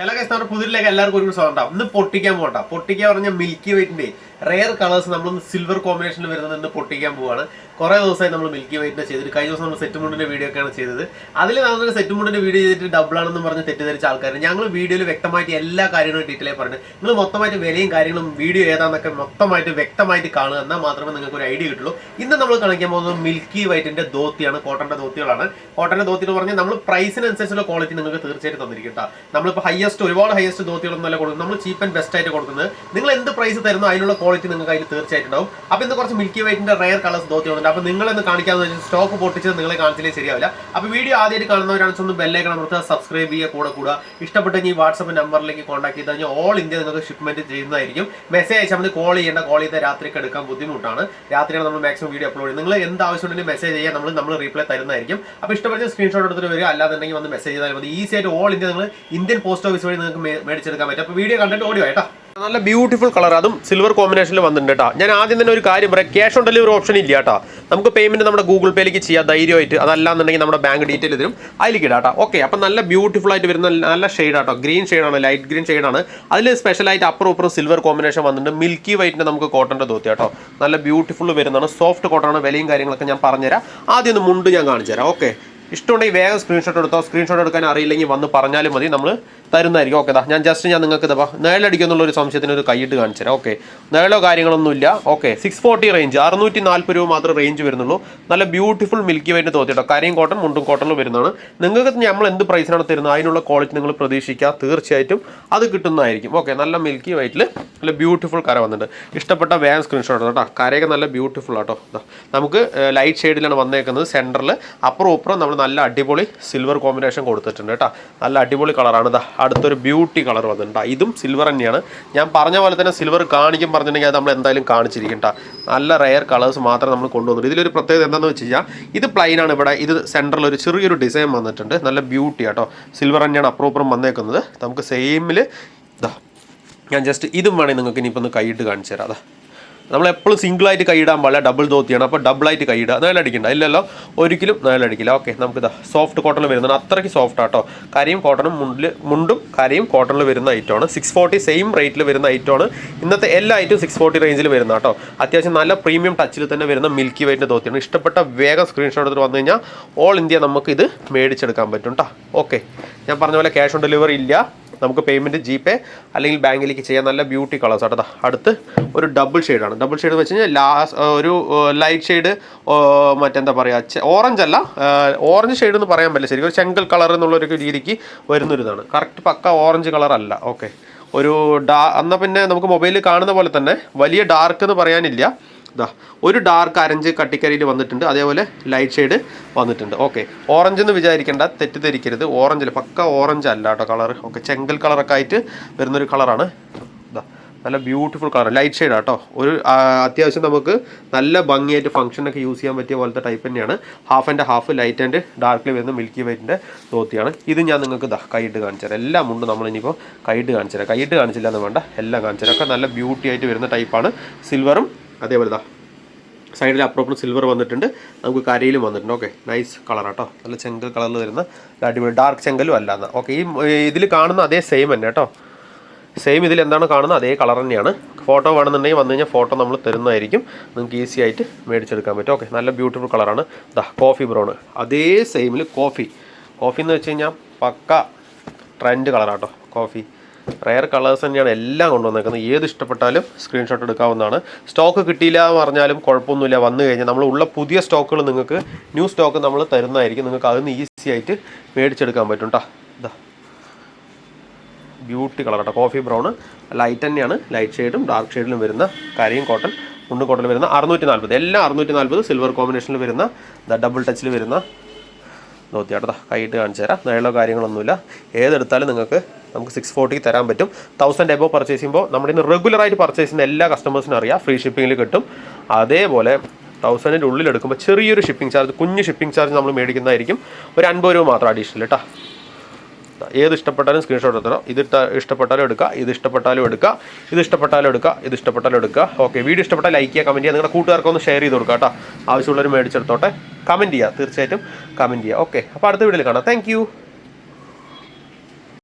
എല്ലാ കേസ് പുതിരിലേക്ക് എല്ലാവർക്കും ഒരു സ്വാഗതം ഉണ്ടാവും. ഇന്ന് പൊട്ടിക്കാൻ പോകണ്ട. പൊട്ടിക്കാൻ പറഞ്ഞ മിൽക്കി വൈറ്റിന്റെ റെയർ കളേഴ്സ് നമ്മൾ സിൽവർ കോമ്പിനേഷനിൽ വരുന്നത് ഇന്ന് പൊട്ടിക്കാൻ പോവാണ്. കുറേ ദിവസമായി നമ്മൾ മിൽക്കി വൈറ്റിനെ ചെയ്തിട്ട് കഴിഞ്ഞ ദിവസം നമ്മൾ സെറ്റ് മുണ്ടിന്റെ വീഡിയോ ഒക്കെയാണ് ചെയ്തത്. അതിൽ നമ്മൾ സെറ്റ് മുണ്ടിന്റെ വീഡിയോ ചെയ്തിട്ട് ഡബിൾ ആണെന്ന് പറഞ്ഞ് തെറ്റിദ്ധരിച്ച ആൾക്കാർ ഞങ്ങൾ വീഡിയോയിൽ വ്യക്തമായിട്ട് എല്ലാ കാര്യങ്ങളും ഡീറ്റെയിൽ ആയി പറഞ്ഞു. നിങ്ങൾ മൊത്തമായിട്ട് വിലയും കാര്യങ്ങളും വീഡിയോ ഏതാണെന്നൊക്കെ മൊത്തമായിട്ട് വ്യക്തമായിട്ട് കാണുക, എന്നാൽ മാത്രമേ നിങ്ങൾക്ക് ഒരു ഐഡിയ കിട്ടുള്ളൂ. ഇന്ന് നമ്മൾ കാണിക്കാൻ പോകുന്നത് മിൽക്കി വൈറ്റിന്റെ ധോത്തിയാണ്, കോട്ടന്റെ ധോത്തികളാണ്. കോട്ടന്റെ ധോത്തി എന്ന് പറഞ്ഞാൽ നമ്മൾ പ്രൈസിനനുസരിച്ചുള്ള ക്വാളിറ്റി നിങ്ങൾക്ക് തീർച്ചയായിട്ടും തന്നിരിക്കും. നമ്മളിപ്പോൾ ഒരുപാട് ഹയസ്റ്റ് ധോത്തികളൊന്നും കൊടുക്കുന്നത്, നമ്മൾ ചീപ്പ് ആൻഡ് ബെസ്റ്റ് ആയിട്ട് കൊടുക്കുന്നത്. നിങ്ങൾ എന്ത് പ്രൈസ് തരുന്നോ അതിനുള്ള ക്വാളിറ്റി നിങ്ങൾക്ക് അതിൽ തീർച്ചയായിട്ടും ഉണ്ടാവും. അപ്പോൾ ഇന്ന് കുറച്ച് മിൽക്കി വൈറ്റിന്റെ റെയർ കളേഴ്സ് ധോത്തി വന്നിട്ടുണ്ട്. അപ്പോൾ നിങ്ങളെന്ന് കാണിക്കാന്ന് വെച്ചാൽ സ്റ്റോക്ക് പൊട്ടിച്ചത് നിങ്ങളെ കാണിച്ചില്ലേ ശരിയാവില്ല. അപ്പോൾ വീഡിയോ ആദ്യമായിട്ട് കാണുന്നവരാണെന്ന് ഒന്ന് ബെല്ലൈക്കൺ അമർത്തുക, സബ്സ്ക്രൈബ് ചെയ്യുക, കൂടെ ഇഷ്ടപ്പെട്ട ഈ വാട്സപ്പ് നമ്പറിലേക്ക് കോൺടാക്ട് ചെയ്ത് കഴിഞ്ഞാൽ ഓൾ ഇന്ത്യ നിങ്ങൾക്ക് ഷിപ്മെന്റ് ചെയ്യുന്നതായിരിക്കും. മെസ്സേജ് അയച്ചാൽ മതി. കോൾ ചെയ്ത രാത്രിക്ക് എടുക്കാൻ ബുദ്ധിമുട്ടാണ്. രാത്രിയാണ് നമ്മൾ മാക്സിമം വീഡിയോ അപ്ലോഡ് ചെയ്യുന്നത്. നിങ്ങൾ എന്ത് ആവശ്യമുണ്ടെങ്കിലും മെസ്സേജ് ചെയ്യാൻ നമ്മൾ റീപ്ലൈ തരുന്നതായിരിക്കും. അപ്പോൾ ഇഷ്ടപ്പെട്ട സ്ക്രീൻഷോട്ട് എടുത്തിട്ട് വരിക, അല്ലാന്നുണ്ടെങ്കിൽ വന്ന് മെസ്സേജ് ചെയ്താൽ മതി. ഈസി ആയിട്ട് ഓൾ ഇന്ത്യ നിങ്ങൾ ഇന്ത്യൻ പോസ്റ്റ് ഓഫീസ് വഴി നിങ്ങൾക്ക് മേടിച്ചെടുക്കാൻ പറ്റും. അപ്പോൾ വീഡിയോ കണ്ടിട്ട് ഓടി കേട്ടോ. നല്ല ബ്യൂട്ടിഫുൾ കളർ, അതും സിൽവർ കോമ്പിനേഷനിൽ വന്നിട്ടുണ്ട് കേട്ടോ. ഞാൻ ആദ്യം തന്നെ ഒരു കാര്യം പറയാം, ക്യാഷ് ഓൺ ഡെലിവറി ഓപ്ഷൻ ഇല്ല കേട്ടോ. നമുക്ക് പേയ്മെന്റ് നമ്മുടെ ഗൂഗിൾ പേയിലേക്ക് ചെയ്യാം ധൈര്യമായിട്ട്. അതല്ലാന്നുണ്ടെങ്കിൽ നമ്മുടെ ബാങ്ക് ഡീറ്റെയിൽ തരും, അതിലേക്ക് ഇടാം കേട്ടോ. ഓക്കെ, അപ്പം നല്ല ബ്യൂട്ടിഫുൾ ആയിട്ട് വരുന്ന നല്ല ഷെയ്ഡ് ആട്ടോ. ഗ്രീൻ ഷെയ്ഡാണ്, ലൈറ്റ് ഗ്രീൻ ഷെയ്ഡാണ്. അതിൽ സ്പെഷ്യലായിട്ട് അപ്പുറം ഇപ്പുറം സിൽവർ കോമ്പിനേഷൻ വന്നിട്ടുണ്ട്. മിൽക്കി വൈറ്റിന്റെ നമുക്ക് കോട്ടന്റെ ധോത്തി കേട്ടോ. നല്ല ബ്യൂട്ടിഫുൾ വരുന്നതാണ്, സോഫ്റ്റ് കോട്ടൺ. വിലയും കാര്യങ്ങളൊക്കെ ഞാൻ പറഞ്ഞുതരാം. ആദ്യം ഒന്ന് മുണ്ട് ഞാൻ കാണിച്ചു തരാം. ഓക്കെ, ഇഷ്ടമുണ്ടെങ്കിൽ വേഗം സ്ക്രീൻഷോട്ട് എടുത്തോ. സ്ക്രീൻഷോട്ട് എടുക്കാൻ അറിയില്ലെങ്കിൽ വന്ന് പറഞ്ഞാലും മതി, നമ്മൾ തരുന്നതായിരിക്കും. ഓക്കെ, ഞാൻ നിങ്ങൾക്ക് ഇതാ നിഴലടിക്കുന്നുള്ള ഒരു സംശയത്തിന് ഒരു കൈയിട്ട് കാണിച്ചു തരാം. ഓക്കെ, നിഴലോ കാര്യങ്ങളൊന്നുമില്ല. ഓക്കെ, 640 റേഞ്ച്, 640 രൂപ മാത്രമേ റേഞ്ച് വരുന്നുള്ളൂ. നല്ല ബ്യൂട്ടിഫുൾ മിൽക്കി വൈറ്റ് തോത്തിട്ടോ. കരയും കോട്ടൺ മുണ്ടും കോട്ടണിൽ വരുന്നതാണ്. നിങ്ങൾക്ക് നമ്മൾ എന്ത് പ്രൈസിനാണ് തരുന്നത് അതിനുള്ള ക്വാളിറ്റി നിങ്ങൾ പ്രതീക്ഷിക്കുക, തീർച്ചയായിട്ടും അത് കിട്ടുന്നതായിരിക്കും. ഓക്കെ, നല്ല മിൽക്കി വൈറ്റിൽ നല്ല ബ്യൂട്ടിഫുൾ കര വന്നിട്ടുണ്ട്. ഇഷ്ടപ്പെട്ട വേഗം സ്ക്രീൻഷോട്ട് കേട്ടോ. കരയൊക്കെ നല്ല ബ്യൂട്ടിഫുൾ ആട്ടോ. നമുക്ക് ലൈറ്റ് ഷെയ്ഡിലാണ് വന്നേക്കുന്നത്. സെൻറ്ററിൽ അപ്പുറം ഇപ്പുറം നമ്മൾ നല്ല അടിപൊളി സിൽവർ കോമ്പിനേഷൻ കൊടുത്തിട്ടുണ്ട് കേട്ടോ. നല്ല അടിപൊളി കളറാണ്. ഇതാ അടുത്തൊരു ബ്യൂട്ടി കളർ വന്നിട്ടുണ്ട്. ഇതും സിൽവർ തന്നെയാണ്. ഞാൻ പറഞ്ഞ പോലെ തന്നെ സിൽവർ കാണിക്കും പറഞ്ഞിട്ടുണ്ടെങ്കിൽ അത് നമ്മൾ എന്തായാലും കാണിച്ചിരിക്കും കേട്ടോ. നല്ല റെയർ കളേഴ്സ് മാത്രം നമ്മൾ കൊണ്ടുവന്നിട്ടുണ്ട്. ഇതിലൊരു പ്രത്യേകത എന്താണെന്ന് വെച്ച് കഴിഞ്ഞാൽ ഇത് പ്ലെയിൻ ആണ്. ഇവിടെ ഇത് സെൻറ്ററിൽ ഒരു ചെറിയൊരു ഡിസൈൻ വന്നിട്ടുണ്ട്. നല്ല ബ്യൂട്ടി കേട്ടോ. സിൽവർ തന്നെയാണ് അപ്പുറം വന്നേക്കുന്നത്. നമുക്ക് സെയിമിൽ ഇതാ ഞാൻ ജസ്റ്റ് ഇതും വേണമെങ്കിൽ നിങ്ങൾക്ക് ഇനിയിപ്പോൾ ഒന്ന് കൈയിട്ട് കാണിച്ചു തരാം. അതാ നമ്മളെപ്പോഴും സിംഗിളായിട്ട് കൈയിടാൻ പാടില്ല, ഡബിൾ ധോത്തിയാണ്. അപ്പോൾ ഡബിളായിട്ട് കൈയിടുക. നിഴലടിക്കണ്ട, ഇല്ലല്ലോ, ഒരിക്കലും നിഴലടിക്കില്ല. ഓക്കെ, നമുക്കിതാ സോഫ്റ്റ് കോട്ടണിൽ വരുന്നത്. അത്രയ്ക്ക് സോഫ്റ്റ് ആട്ടോ. കരയും കോട്ടണും മുണ്ടും കരയും കോട്ടണിൽ വരുന്ന ഐറ്റമാണ്. 640 സെയിം റേറ്റിൽ വരുന്ന ഐറ്റമാണ്. ഇന്നത്തെ എല്ലാ ഐറ്റവും 640 റേഞ്ചിൽ വരുന്ന കേട്ടോ. അത്യാവശ്യം നല്ല പ്രീമിയം ടച്ചിൽ തന്നെ വരുന്ന മിൽക്കി വൈറ്റിൻ്റെ ധോത്തിയാണ്. ഇഷ്ടപ്പെട്ട വേഗം സ്ക്രീൻഷോട്ട് എടുത്തിട്ട് വന്നു കഴിഞ്ഞാൽ ഓൾ ഇന്ത്യ നമുക്ക് ഇത് മേടിച്ചെടുക്കാൻ പറ്റും കേട്ടോ. ഓക്കെ, ഞാൻ പറഞ്ഞ പോലെ ക്യാഷ് ഓൺ ഡെലിവറി ഇല്ല. നമുക്ക് പേയ്മെൻറ്റ് ജി-പേ അല്ലെങ്കിൽ ബാങ്കിലേക്ക് ചെയ്യാൻ. നല്ല ബ്യൂട്ടി കളേഴ്സ് ആട്ടോ. അടുത്ത് ഒരു ഡബിൾ ഷെയ്ഡാണ്. ഡബിൾ ഷെയ്ഡ് വെച്ച് കഴിഞ്ഞാൽ ഒരു ലൈറ്റ് ഷെയ്ഡ്, മറ്റെന്താ പറയുക, ഓറഞ്ച് അല്ല, ഓറഞ്ച് ഷെയ്ഡ് എന്ന് പറയാൻ പറ്റില്ല, ശരിക്കും ഒരു ചെങ്കൽ കളർ എന്നുള്ളൊരു രീതിക്ക് വരുന്നൊരിതാണ്. കറക്റ്റ് പക്ക ഓറഞ്ച് കളർ അല്ല. ഓക്കെ, ഒരു എന്നാൽ പിന്നെ നമുക്ക് മൊബൈലിൽ കാണുന്ന പോലെ തന്നെ വലിയ ഡാർക്ക് എന്ന് പറയാനില്ല. ഇതാ ഒരു ഡാർക്ക് അരഞ്ച് കട്ടിക്കരിയിൽ വന്നിട്ടുണ്ട്. അതേപോലെ ലൈറ്റ് ഷെയ്ഡ് വന്നിട്ടുണ്ട്. ഓക്കെ, ഓറഞ്ച് എന്ന് വിചാരിക്കേണ്ട, തെറ്റിദ്ധരിക്കരുത്. ഓറഞ്ചിൽ പക്ക ഓറഞ്ച് അല്ല കേട്ടോ കളർ. ഓക്കെ, ചെങ്കൽ കളറൊക്കെ ആയിട്ട് വരുന്നൊരു കളറാണ്. ഇതാ നല്ല ബ്യൂട്ടിഫുൾ കളർ, ലൈറ്റ് ഷെയ്ഡ് ആട്ടോ. ഒരു അത്യാവശ്യം നമുക്ക് നല്ല ഭംഗിയായിട്ട് ഫംഗ്ഷനൊക്കെ യൂസ് ചെയ്യാൻ പറ്റിയ പോലത്തെ ടൈപ്പ് തന്നെയാണ്. Half and half light and ഡാർക്കിൽ വരുന്ന മിൽക്കി വൈറ്റിൻ്റെ ധോത്തിയാണ്. ഇത് ഞാൻ നിങ്ങൾക്ക് ഇതാ കൈയിട്ട് കാണിച്ചു തരാം. എല്ലാം ഉണ്ട്. നമ്മളിനിപ്പോൾ കൈയിട്ട് കാണിച്ചു തരാം. കൈയിട്ട് കാണിച്ചില്ല എന്ന് വേണ്ട, എല്ലാം കാണിച്ചു തരാം. ഒക്കെ നല്ല ബ്യൂട്ടി ആയിട്ട് വരുന്ന ടൈപ്പാണ്. സിൽവറും അതേപോലെ ഇതാ സൈഡിൽ അപ്പുറം സിൽവർ വന്നിട്ടുണ്ട്. നമുക്ക് കരയിലും വന്നിട്ടുണ്ട്. ഓക്കെ, നൈസ് കളറാട്ടോ. നല്ല ചെങ്കൽ കളറിൽ വരുന്ന അടിപൊളി ഡാർക്ക് ചെങ്കലും അല്ല എന്നാൽ. ഓക്കെ, ഈ ഇതിൽ കാണുന്ന അതേ സെയിം തന്നെ കേട്ടോ. സെയിം ഇതിൽ എന്താണ് കാണുന്നത് അതേ കളർ തന്നെയാണ്. ഫോട്ടോ വേണമെന്നുണ്ടെങ്കിൽ വന്നു കഴിഞ്ഞാൽ ഫോട്ടോ നമ്മൾ തരുന്നതായിരിക്കും. നിങ്ങൾക്ക് ഈസി ആയിട്ട് മേടിച്ചെടുക്കാൻ പറ്റും. ഓക്കെ, നല്ല ബ്യൂട്ടിഫുൾ കളറാണ്. ദാ കോഫി ബ്രൗൺ, അതേ സെയിമിൽ കോഫി എന്ന് വെച്ച് കഴിഞ്ഞാൽ പക്ക ട്രെൻഡ് കളറാട്ടോ. കോഫി റെയർ കളേഴ്സ് തന്നെയാണ് എല്ലാം കൊണ്ടുവന്നേക്കുന്നത്. ഏത് ഇഷ്ടപ്പെട്ടാലും സ്ക്രീൻഷോട്ട് എടുക്കാവുന്നതാണ്. സ്റ്റോക്ക് കിട്ടിയില്ല എന്ന് പറഞ്ഞാലും കുഴപ്പമൊന്നുമില്ല. വന്നു കഴിഞ്ഞാൽ നമ്മൾ ഉള്ള പുതിയ സ്റ്റോക്കുകൾ നിങ്ങൾക്ക് ന്യൂ സ്റ്റോക്ക് നമ്മൾ തരുന്നതായിരിക്കും. നിങ്ങൾക്ക് അതിന് ഈസി ആയിട്ട് മേടിച്ചെടുക്കാൻ പറ്റും കേട്ടോ. ഇതാ ബ്യൂട്ടി കളർ കേട്ടോ. കോഫി ബ്രൗൺ ലൈറ്റ് തന്നെയാണ്. ലൈറ്റ് ഷെയ്ഡും ഡാർക്ക് ഷെയ്ഡിലും വരുന്ന കരയും കോട്ടൺ മുണ്ടും കോട്ടണിൽ വരുന്ന 640. എല്ലാം 640 സിൽവർ കോമ്പിനേഷനിൽ വരുന്ന ഡബിൾ ടച്ചിൽ വരുന്ന ധോത്തി കേട്ടോ. കൈയിട്ട് കാണിച്ചു തരാം. നിഴലോ കാര്യങ്ങളൊന്നുമില്ല. ഏതെടുത്താലും നമുക്ക് 640 തരാൻ പറ്റും. 1000 എബോ പർച്ചേസ് ചെയ്യുമ്പോൾ നമ്മുടെ ഇന്ന് റെഗുലറായിട്ട് പർച്ചേസ് ചെയ്യുന്ന എല്ലാ കസ്റ്റമേഴ്സിനും അറിയാം, ഫ്രീ ഷിപ്പിങ്ങിൽ കിട്ടും. അതേപോലെ 1000-ൻ്റെ ഉള്ളിൽ എടുക്കുമ്പോൾ ചെറിയൊരു ഷിപ്പിംഗ് ചാർജ്, കുഞ്ഞ് ഷിപ്പിംഗ് ചാർജ് നമ്മൾ മേടിക്കുന്നതായിരിക്കും. ഒരു 50 രൂപ മാത്രം അഡീഷണൽ കേട്ടോ. ഏത് ഇഷ്ടപ്പെട്ടാലും സ്ക്രീൻഷോട്ട് എടുത്തോ. ഇത് ഇഷ്ടപ്പെട്ടാലും എടുക്കുക, ഇത് ഇഷ്ടപ്പെട്ടാലും എടുക്കുക, ഇത് ഇഷ്ടപ്പെട്ടാലും എടുക്കുക, ഇത് ഇഷ്ടപ്പെട്ടാലും എടുക്കുക. ഓക്കെ, വീഡിയോ ഇഷ്ടപ്പെട്ടാൽ ലൈക്ക് ചെയ്യുക, കമൻറ്റ് ചെയ്യുക. നിങ്ങളുടെ കൂട്ടുകാർക്കൊന്ന് ഷെയർ ചെയ്ത് കൊടുക്കുക കേട്ടോ. ആവശ്യമുള്ളവർ മേടിച്ചെടുത്തോട്ടെ. കമൻറ്റ് ചെയ്യുക, തീർച്ചയായിട്ടും കമൻറ്റ് ചെയ്യുക. ഓക്കെ, അപ്പോൾ അടുത്ത വീഡിയോയിൽ കാണാം. താങ്ക്